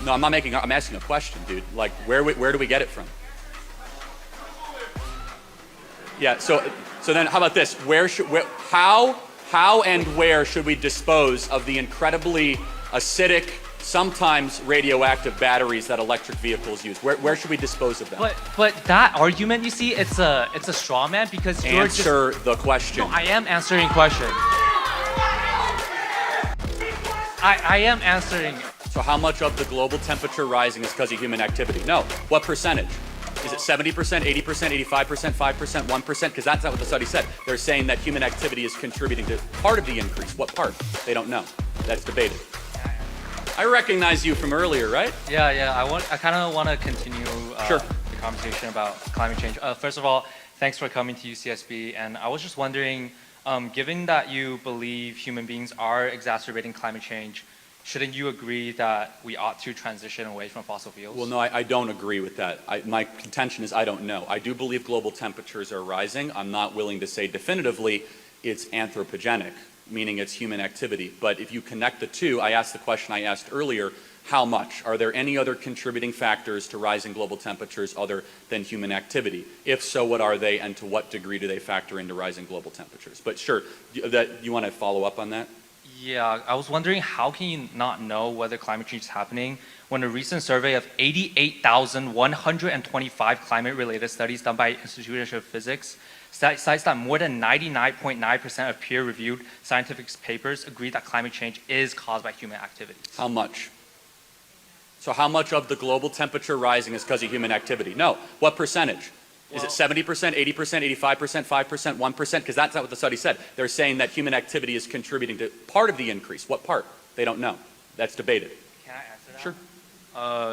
No, I'm asking a question, dude. Like, where do we get it from? Yeah, so then how about this? How and where should we dispose of the incredibly acidic, sometimes radioactive batteries that electric vehicles use? Where should we dispose of them? But that argument, you see, it's a straw man because you're Answer the question. No, I am answering question. I am answering. So how much of the global temperature rising is because of human activity? No. What percentage? Is it 70%, 80%, 85%, 5%, 1%? Because that's not what the study said. They're saying that human activity is contributing to part of the increase. What part? They don't know. That's debated. I recognize you from earlier, right? Yeah. I kind of want to continue Sure. the conversation about climate change. First of all, thanks for coming to UCSB. And I was just wondering, given that you believe human beings are exacerbating climate change, shouldn't you agree that we ought to transition away from fossil fuels? Well, no, I don't agree with that. My contention is I don't know. I do believe global temperatures are rising. I'm not willing to say definitively it's anthropogenic, meaning it's human activity. But if you connect the two, I asked the question I asked earlier, how much? Are there any other contributing factors to rising global temperatures other than human activity? If so, what are they, and to what degree do they factor into rising global temperatures? But sure, you want to follow up on that? Yeah, I was wondering, how can you not know whether climate change is happening when a recent survey of 88,125 climate-related studies done by Institute of Physics cites that more than 99.9% of peer-reviewed scientific papers agree that climate change is caused by human activities? How much? So how much of the global temperature rising is because of human activity? No. What percentage? Is it 70%, 80%, 85%, 5%, 1%? Because that's not what the study said. They're saying that human activity is contributing to part of the increase. What part? They don't know. That's debated. Can I answer that?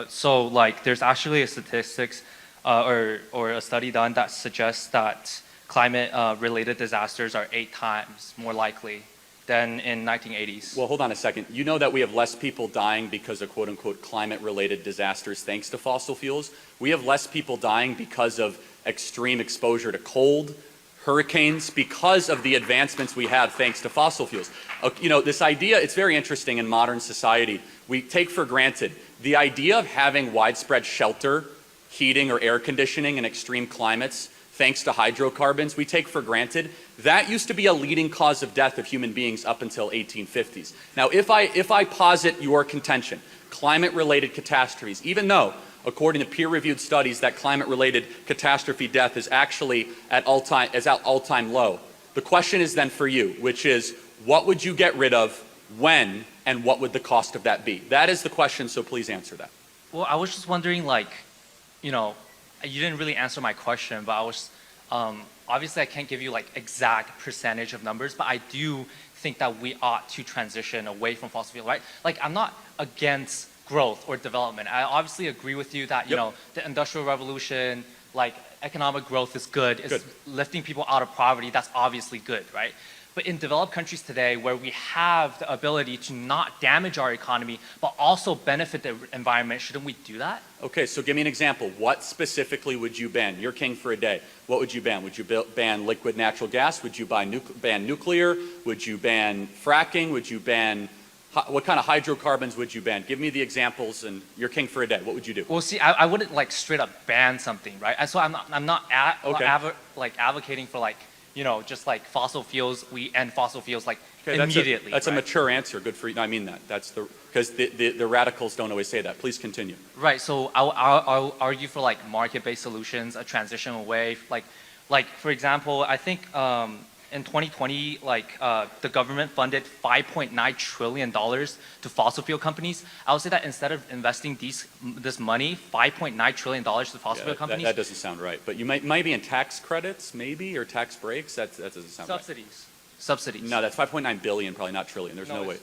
Sure. So like there's actually a statistics or a study done that suggests that climate related disasters are 8 times more likely than in 1980s. Well, hold on a second. You know that we have less people dying because of quote-unquote climate-related disasters thanks to fossil fuels? We have less people dying because of extreme exposure to cold, hurricanes, because of the advancements we have thanks to fossil fuels. You know, this idea, it's very interesting in modern society. We take for granted the idea of having widespread shelter, heating, or air conditioning in extreme climates thanks to hydrocarbons, we take for granted. That used to be a leading cause of death of human beings up until 1850s. Now, if I posit your contention, climate-related catastrophes, even though, according to peer-reviewed studies, that climate-related catastrophe death is actually at all-time low, the question is then for you, which is, what would you get rid of, when, and what would the cost of that be? That is the question, so please answer that. Well, I was just wondering, like, you know, you didn't really answer my question, but I was, obviously I can't give you like exact percentage of numbers, but I do think that we ought to transition away from fossil fuel, right? Like, I'm not against growth or development. I obviously agree with you that, you know, the Industrial Revolution, like economic growth is good. It's lifting people out of poverty. That's obviously good, right? But in developed countries today, where we have the ability to not damage our economy, but also benefit the environment, shouldn't we do that? Okay, so give me an example. What specifically would you ban? You're king for a day. What would you ban? Would you ban liquid natural gas? Would you ban nuclear? Would you ban fracking? Would you ban, what kind of hydrocarbons would you ban? Give me the examples, and you're king for a day. What would you do? Well, see, I wouldn't like straight up ban something, right? So I'm not advocating for like, you know, just like fossil fuels, we end fossil fuels like immediately. That's a mature answer. Good for you. No, I mean that. That's because the radicals don't always say that. Please continue. Right. So I'll argue for like market-based solutions, a transition away. Like for example, I think in 2020, like the government funded $5.9 trillion to fossil fuel companies. I would say that instead of investing this money, $5.9 trillion to fossil fuel companies. That doesn't sound right. But you might be in tax credits, maybe, or tax breaks. That doesn't sound right. Subsidies. No, that's 5.9 billion, probably not trillion. There's no way.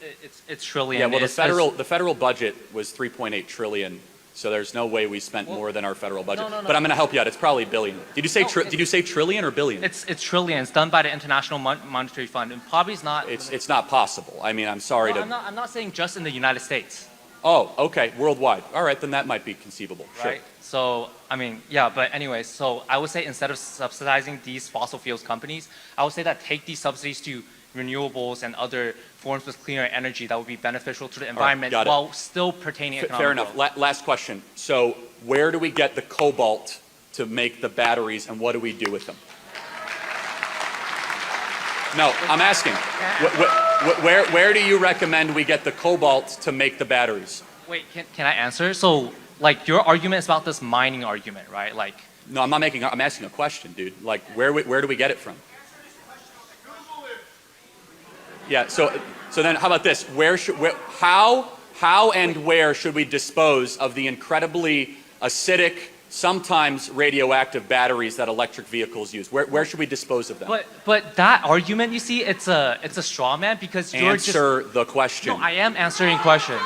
It's trillion. Yeah, well, the federal budget was 3.8 trillion. So there's no way we spent more than our federal budget. No. But I'm going to help you out. It's probably billion. Did you say trillion or billion? It's trillion. It's done by the International Monetary Fund, and probably it's not. It's not possible. I mean, I'm sorry to. I'm not saying just in the United States. Oh, okay, worldwide. All right, then that might be conceivable. Sure. Right. So I mean, yeah. But anyways, so I would say instead of subsidizing these fossil fuels companies, I would say that take these subsidies to renewables and other forms of cleaner energy that would be beneficial to the environment got it. while still pertaining economic Fair enough. growth. Last question. So where do we get the cobalt to make the batteries, and what do we do with them? No, I'm asking. Where do you recommend we get the cobalt to make the batteries? Wait, can I answer? So, like, your argument is about this mining argument, right? Like, No, I'm asking a question, dude. Like, where do we get it from? Yeah, so then how about this? How and where should we dispose of the incredibly acidic, sometimes radioactive batteries that electric vehicles use? Where should we dispose of them? but that argument, you see, it's a straw man because you're Answer the question. No, I am answering question.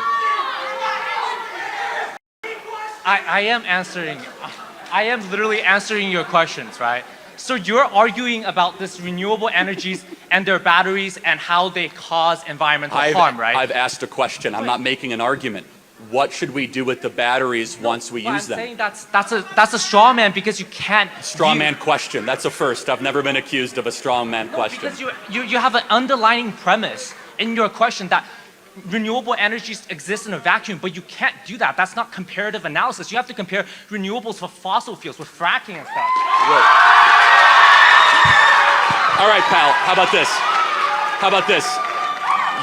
I am literally answering your questions, right? So you're arguing about this renewable energies and their batteries and how they cause environmental harm, right? I've asked a question. I'm not making an argument. What should we do with the batteries once we use them? I'm saying that's a straw man because you can't. Straw man question. That's a first. I've never been accused of a straw man question. Because you have an underlying premise in your question that renewable energies exist in a vacuum, but you can't do that. That's not comparative analysis. You have to compare renewables with fossil fuels, with fracking and stuff. Right. All right, pal. How about this? How about this?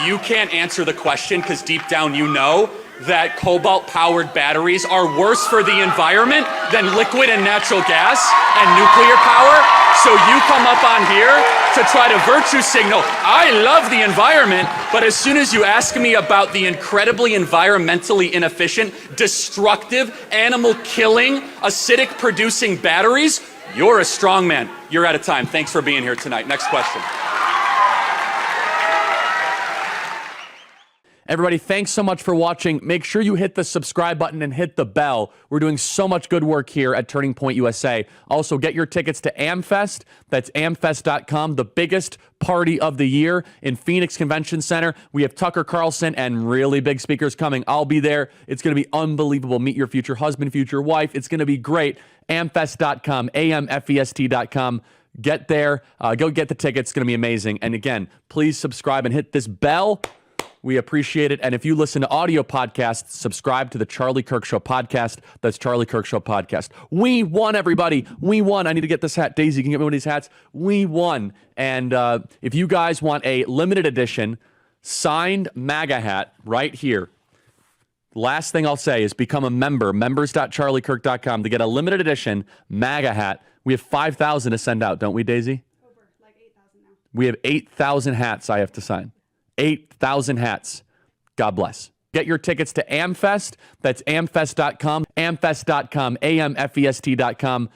You can't answer the question because deep down you know that cobalt-powered batteries are worse for the environment than liquid and natural gas and nuclear power. So you come up on here to try to virtue signal, I love the environment, but as soon as you ask me about the incredibly environmentally inefficient, destructive, animal-killing, acidic-producing batteries, you're a strong man. You're out of time. Thanks for being here tonight. Next question. Everybody, thanks so much for watching. Make sure you hit the subscribe button and hit the bell. We're doing so much good work here at Turning Point USA. Also, get your tickets to AmFest. That's amfest.com, the biggest party of the year in Phoenix Convention Center. We have Tucker Carlson and really big speakers coming. I'll be there. It's going to be unbelievable. Meet your future husband, future wife. It's going to be great. Amfest.com, amfest.com. Get there. Go get the tickets. It's going to be amazing. And again, please subscribe and hit this bell. We appreciate it. And if you listen to audio podcasts, subscribe to the Charlie Kirk Show podcast. That's Charlie Kirk Show podcast. We won, everybody. We won. I need to get this hat. Daisy, can you get me one of these hats? We won. And if you guys want a limited edition signed MAGA hat right here, last thing I'll say is become a member, members.charliekirk.com to get a limited edition MAGA hat. We have 5,000 to send out, don't we, Daisy? Over, like 8,000 now. We have 8,000 hats I have to sign. 8,000 hats. God bless. Get your tickets to AmFest. That's amfest.com, amfest.com, amfest.com.